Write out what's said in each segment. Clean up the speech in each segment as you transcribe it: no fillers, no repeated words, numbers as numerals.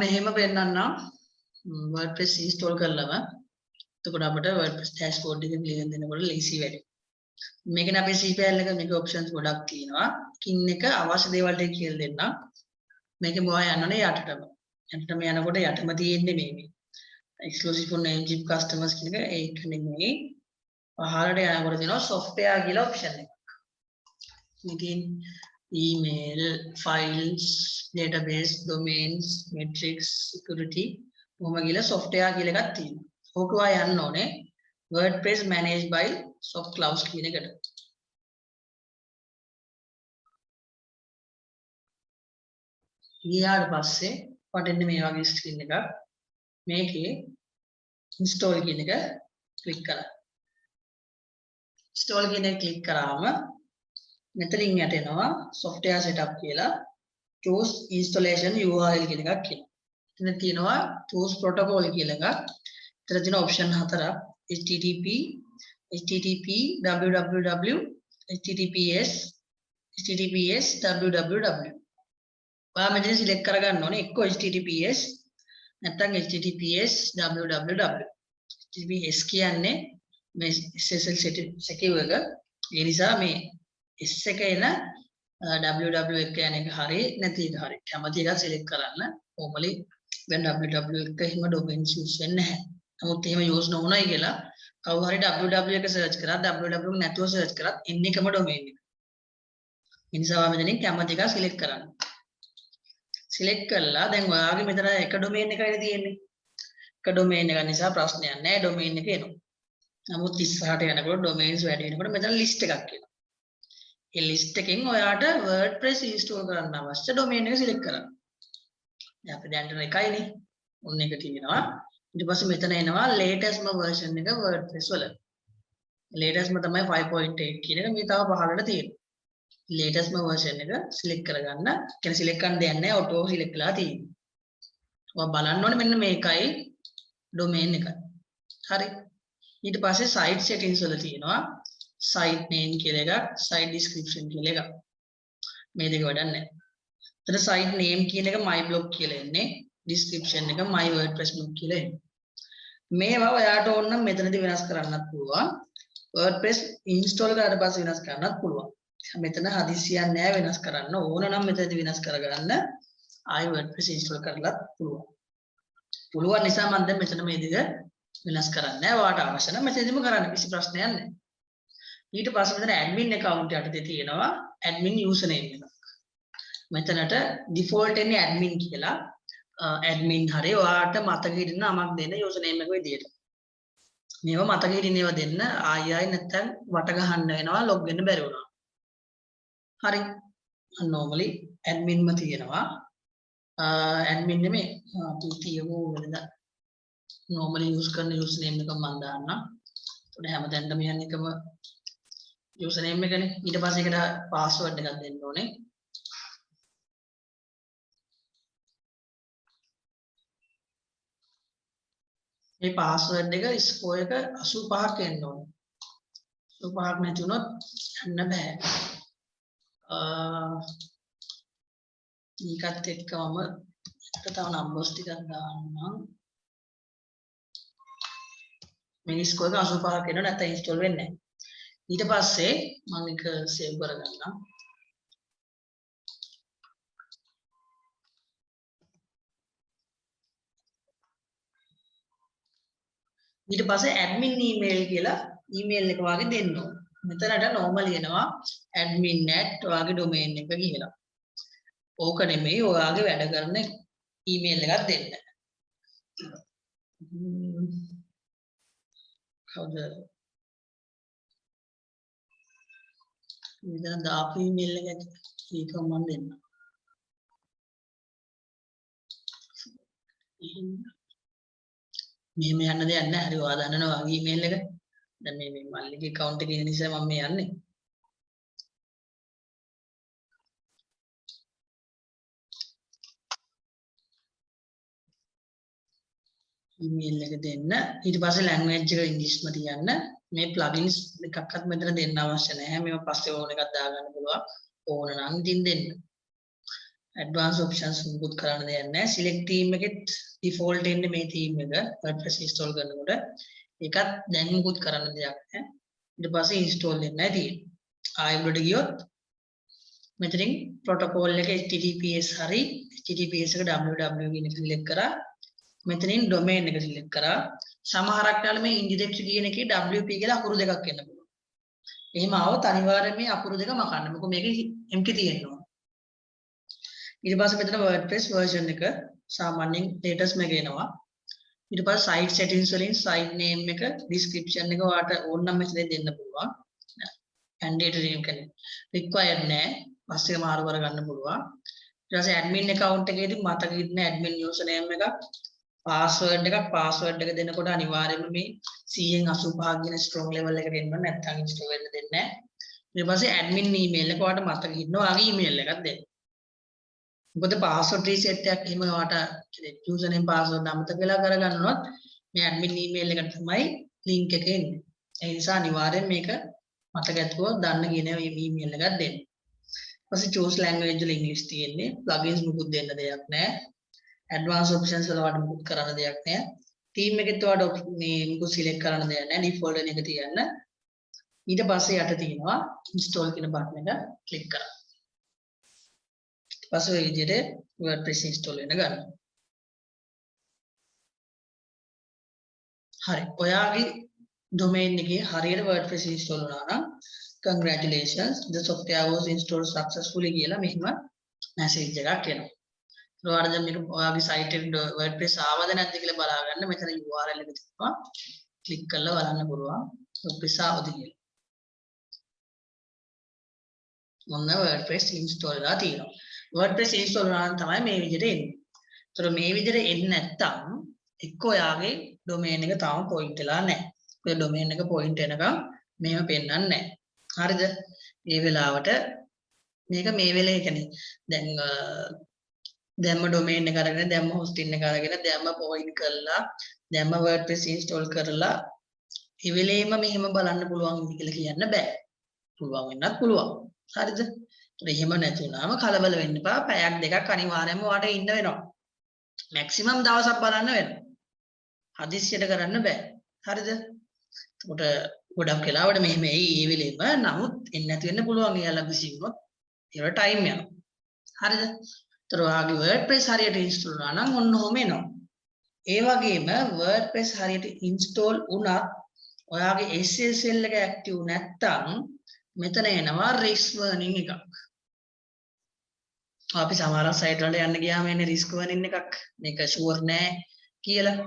මෙහෙම පෙන්නන්නම් WordPress install කරලම එතකොට අපිට WordPress dashboard එක ක්ලියර් දෙනකොට ලීසි වැඩි. මේකනේ අපේ cPanel එක මේක options ගොඩක් තියෙනවා. කින් එක අවශ්‍ය දේවල් ටික කියලා දෙන්නම්. මේකේ මොවා යන්නනේ යටටම. යටටම යනකොට යටම තියෙන්නේ මේ exclusive for name chip customers කියන එක ඒක නෙමෙයි. පහළට යනකොට තියෙනවා software කියලා option එකක්. මේකෙන් email, files, database, domains, metrics, security මොහොම කියලා software කියලා එකක් තියෙනවා. ඕක ඔයා යන්න ඕනේ WordPress managed by soft clouds කියන එකට. ඊට පස්සේ පටෙන්නේ මේ වගේ ස්ක්‍රීන් එකක්. මේකේ install කියන එක ක්ලික් කරා. install කියන එක ක්ලික් කරාම මෙතනින් යට එනවා software setup කියලා choose installation URL කියන එකක් කියනවා. එතන තියෙනවා choose protocol කියලා එකක්. එතන තියෙන option හතරක් http www https www. ඔයා මෙතන select කරගන්න ඕනේ එක්ක https නැත්නම් https www. https කියන්නේ මේ SSL secure එක. ඒ නිසා මේ S එක එන www එක යන එක හරිය නැති එක හරිය. කැමති එකක් select කරන්න. normally when www එක එහෙම domains use වෙන්නේ නැහැ. නමුත් එහෙම use නොවුනයි කියලා කවුරු හරි www එක search කරා www නැතුව search කරත් එන්නේ එකම domain එක. ඒ නිසා මෙතනින් කැමති එකක් select කරන්න. select කළා දැන් ඔයාගේ මෙතන එක domain එකයි තියෙන්නේ. එක domain එක නිසා ප්‍රශ්නයක් නැහැ domain එක එනවා. නමුත් ඉස්සරහට යනකොට domains වැඩි වෙනකොට මෙතන list එකක් එනවා. ඒ list එකෙන් ඔයාට WordPress install කරන්න අවශ්‍ය domain එක select කරන්න. දැන් අපි දැන් එකයිනේ. ඔන්න එක තියෙනවා. ඊට පස්සේ මෙතන එනවා latestම version එක WordPress වල. latestම තමයි 5.8 කියන එක මේ තව පහළට තියෙනවා. latestම version එක select කරගන්න. කියන්නේ select කරන්න දෙයක් නැහැ auto select කරලා තියෙනවා. ඔයා බලන්න ඕනේ මෙන්න මේකයි domain එකයි. හරි. ඊට පස්සේ site settings වල තියෙනවා site name කියලා එකක් site description කියලා එකක්. මේ දෙක වැඩක් නැහැ. එතන site name කියන එක my blog කියලා එන්නේ. description එක my WordPress blog කියලා එන්නේ. මේවා ඔයාට ඕන නම් මෙතනදී වෙනස් කරන්නත් පුළුවන්. WordPress install කරලා පස්සේ වෙනස් කරන්නත් පුළුවන්. මෙතන හදිස්සියක් නැහැ වෙනස් කරන්න. ඕන නම් මෙතනදී වෙනස් කරගන්න. ආයි WordPress install කරලත් පුළුවන්. පුළුවන් නිසා මම දැන් මෙතන මේ දෙක වෙනස් කරන්නේ නැහැ. ඔයාට අවශ්‍ය නම් මෙතනදිම කරන්න කිසි ප්‍රශ්නයක් නැහැ. ඊට පස්සේ මෙතන admin account යටතේ තියෙනවා admin username එක. මෙතනට default එන්නේ admin කියලා. admin හරි ඔයාට මතක හිටින නමක් දෙන්න username එක විදියට. මේවා මතක හිටින ඒවා දෙන්න ආයි නැත්තම් වට ගහන්න වෙනවා log වෙන්න බැරි වුණා. හරි. normally adminම තියෙනවා. admin නෙමෙයි අපි තියමු වෙනද normally use කරන username එක මම දාන්නම්. ඒකට හැමතැනම යන්නේ එකම username එකනේ. ඊට පස්සේ ඒකට password එකක් දෙන්න ඕනේ. මේ password එක score එක 85ක් එන්න ඕනේ. 85ක් නැති වුණොත් යන්න බෑ. ඊකත් එක්කම තව numbers ටිකක් දාන්නම්. මේ score එක 85ක් එනවා නැත්නම් install වෙන්නේ නැහැ. ඊට පස්සේ මම එක save කරගන්නම්. ඊට පස්සේ admin email කියලා email එක වාගේ දෙන්න ඕන. මෙතනට normal එනවා admin@ ඔයාගේ domain එක කියලා. ඕක නෙමෙයි ඔයාගේ වැඩ කරන email එකක් දෙන්න. කවුද? මෙතන දාපු email එක ඒක මම දෙන්න. මෙහෙම යන්න දෙයක් නැහැ. හරි ඔයා දන්නනවා වගේ email එක. දැන් මේ මල්ලිගේ account එකේ ඉන්න නිසා මම මේ යන්නේ. email එක දෙන්න. ඊට පස්සේ language එක ඉංග්‍රීසිම තියන්න. මේ plugins එකක්වත් මෙතන දෙන්න අවශ්‍ය නැහැ. මේවා පස්සේ ඕන එකක් දාගන්න පුළුවන්. ඕන නම් ඉතින් දෙන්න. advanced options මුකුත් කරන්න දෙයක් නැහැ. select theme එකෙත් default එන්නේ මේ theme එක WordPress install කරනකොට. ඒකත් දැන් මුකුත් කරන්න දෙයක් නැහැ. ඊට පස්සේ install වෙන්න නැහැ තියෙන්නේ. ආයෙ උඩට ගියොත් මෙතනින් protocol එක https හරි https එක www කියන එක select කරා. මෙතනින් domain එක select කරා. සමහරක් නාල මේ indirect කියන එකේ wp කියලා අකුරු දෙකක් එන්න පුළුවන්. එහෙම આવොත් අනිවාර්යයෙන් මේ අකුරු දෙක මකන්න. මොකද මේකේ empty තියෙනවා. ඊට පස්සේ මෙතන WordPress version එක සාමාන්‍යයෙන් latest එක එනවා. ඊට පස්සේ site settings වලින් site name එක description එක ඔයාලට ඕන නම් මෙතන දෙන්න පුළුවන්. mandatory කියන්නේ required නෑ. පස්සේ මාරු කරගන්න පුළුවන්. ඊට පස්සේ admin account එකේදී මතක ඉන්න admin username එකක් password එක දෙනකොට අනිවාර්යයෙන්ම මේ 185 කියන strong level එකට එන්න ඕනේ. නැත්නම් install වෙන්න දෙන්නේ නැහැ. ඊට පස්සේ admin email එක ඔයාලට මතක ඉන්නවා. ආගේ email එකක් දෙන්න. මොකද password reset එකක් එහෙම ඔයාලට username password අමතක වෙලා කරගන්නොත් මේ admin email එකට තමයි link එක එන්නේ. ඒ නිසා අනිවාර්යෙන් මේක මතක ඇතුව දන්න කියන email එකක් දෙන්න. ඊපස්සේ choose language වල English තියෙන්නේ. plugins මුකුත් දෙන්න දෙයක් නැහැ. advanced options වල වඩා මුකුත් කරන්න දෙයක් නැහැ. theme එකෙත් ඔයාලට මේ මුකුත් select කරන්න දෙයක් නැහැ. default වෙන එක තියන්න. ඊට පස්සේ යට තියෙනවා install කියන button එක click කරන්න. පස්සේ ඔය විදිහට WordPress install වෙන ගන්න. හරි. ඔයාගේ domain එකේ හරියට WordPress install වුණා නම් congratulations the software was installed successfully කියලා මෙහෙම message එකක් එනවා. ඔයාලා දැන් මේක ඔයාගේ site එකට WordPress ආවද නැද්ද කියලා බලා ගන්න මෙතන URL එක තියෙනවා. click කරලා බලන්න පුළුවන් WordPress ආවද කියලා. මොන WordPress install වෙලා තියෙනවා. WordPress install වුණා නම් තමයි මේ විදිහට එන්නේ. ඒතර මේ විදිහට එන්නේ නැත්තම් එක්ක ඔයාගේ domain එක තාම point වෙලා නැහැ. ඔය domain එක point වෙනකම් මෙහෙම පෙන්වන්නේ නැහැ. හරිද? මේ වෙලාවට මේක මේ වෙලේ කියන්නේ දැන් දැම්ම domain එක අරගෙන දැම්ම hosting එක අරගෙන දැම්ම point කරලා දැම්ම WordPress install කරලා ඒ වෙලේම මෙහෙම බලන්න පුළුවන් කියලා කියන්න බෑ. පුළුවන් වෙන්නත් පුළුවන්. හරිද? එහෙම නැතුණාම කලබල වෙන්න එපා. පැයක් දෙකක් අනිවාර්යයෙන්ම ඔයාලට ඉන්න වෙනවා. මැක්සිමම් දවසක් බලන්න වෙනවා. හදිස්සියට කරන්න බෑ. හරිද? එතකොට ගොඩක් වෙලාවට මෙහෙම එයි ඒ වෙලෙම නමුත් එන්නේ නැති වෙන්න පුළුවන්. එයාලා බිසි වුණොත් ඒවට ටයිම් යනවා. හරිද? ඒතර ඔයාගේ WordPress හරියට install වුණා නම් ඔන්න ඔහොම එනවා. ඒ වගේම WordPress හරියට install වුණත් ඔයාගේ SSL එක active නැත්තම් මෙතන එනවා risk warning එකක්. අපි සමහර site වල යන්න ගියාම එන්නේ risk warning එකක්. මේක sure නෑ කියලා.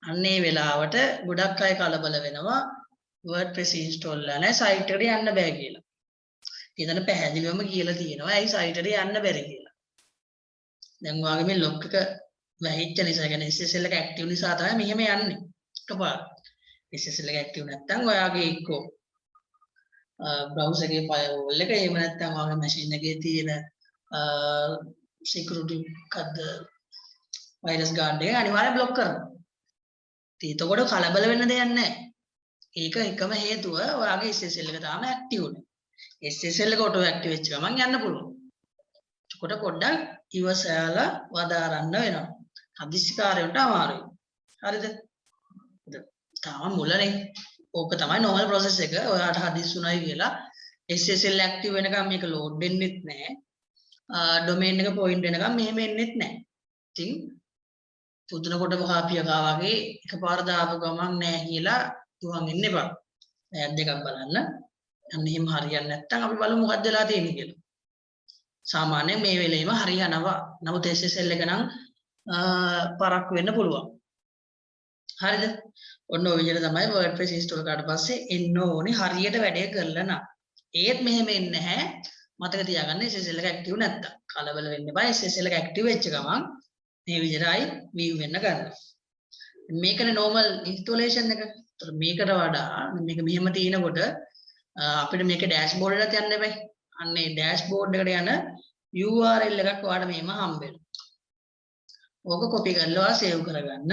අන්න ඒ වෙලාවට ගොඩක් අය කලබල වෙනවා WordPress install වෙලා නැහැ site එකට යන්න බෑ කියලා. ඊතන පැහැදිලිවම කියලා තියෙනවා ඇයි site එකට යන්න බැරි කියලා. දැන් ඔයාගේ මේ lock එක වැහිච්ච නිසා කියන්නේ SSL එක active නිසා තමයි මෙහෙම යන්නේ. එකපාර. SSL එක active නැත්නම් ඔයාගේ එක්කෝ browser එකේ firewall එක එහෙම නැත්නම් ඔයාගේ machine එකේ තියෙන security කද්ද virus guard එක අනිවාර්යෙන් block කරනවා. එතකොට කලබල වෙන්න දෙයක් නැහැ. ඒක එකම හේතුව ඔයාගේ SSL එක තාම active නේ. SSL එක auto active වෙච්ච ගමන් යන්න පුළුවන්. එතකොට පොඩ්ඩක් ඉවසලා වදාරන්න වෙනවා. හදිස්සිකාරයට අමාරුයි. හරිද? තාම මුලනේ. ඕක තමයි normal process එක. ඔයාට හදිස්සි උනායි කියලා SSL active වෙනකම් මේක load වෙන්නෙත් නැහැ. domain එක point වෙනකම් මෙහෙම එන්නෙත් නැහැ. ඉතින් පුදුනකොට කාපියකා වගේ එකපාර දාපු ගමන් නැහැ කියලා දුවන් එන්න එපා. පැයක් දෙකක් බලන්න. අන්න එහෙම හරියන්නේ නැත්නම් අපි බලමු මොකක්ද වෙලා තියෙන්නේ කියලා. සාමාන්‍යයෙන් මේ වෙලේම හරියනවා. නමුත් SSL එක නම් පරක් වෙන්න පුළුවන්. හරිද? ඔන්න ඔය විදිහට තමයි WordPress install කරාට පස්සේ එන්න ඕනේ හරියට වැඩේ කරලා නම්. ඒත් මෙහෙම එන්නේ නැහැ. මතක තියාගන්න SSL එක active නැත්තම්. කලබල වෙන්න එපා. SSL එක active වෙච්ච ගමන් මේ විදිහටයි view වෙන්න ගන්න. මේකනේ normal installation එක. ඒතර මේකට වඩා මේක මෙහෙම තියෙනකොට අපිට මේක dashboard එකට යන්න එපා. අන්නේ dashboard එකට යන URL එකක් ඔයාලට මෙහෙම හම්බ වෙනවා. ඕක copy කරලා save කරගන්න.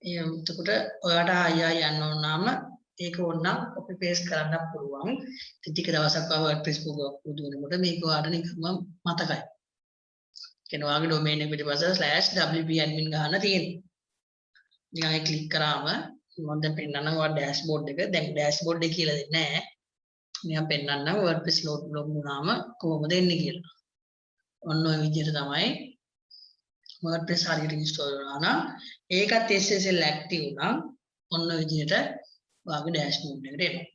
එතකොට ඔයාට ආයෙ යන්න ඕන නම් ඒක ඕනනම් copy paste කරන්න පුළුවන්. ටික දවසක් WordPress පුදු වෙනකොට මේක ඔයාලට නිකම්ම මතකයි. කියන්නේ ඔයාගේ domain එක පිටිපස්ස /wp-admin ගහන්න තියෙනවා. නිකන් ඒක ක්ලික් කරාම මම දැන් පෙන්නන්නම් ඔයාලා dashboard එක. දැන් dashboard එක කියලා දෙන්නේ නැහැ. නිකන් පෙන්නන්නම් WordPress load වුණාම කොහොමද එන්නේ කියලා. ඔන්න ඔය විදිහට තමයි WordPress හරියට install වුණා නම් ඒකත් SSL active නම් ඔන්න ඔය විදිහට ඔයාගේ dashboard එකට එනවා.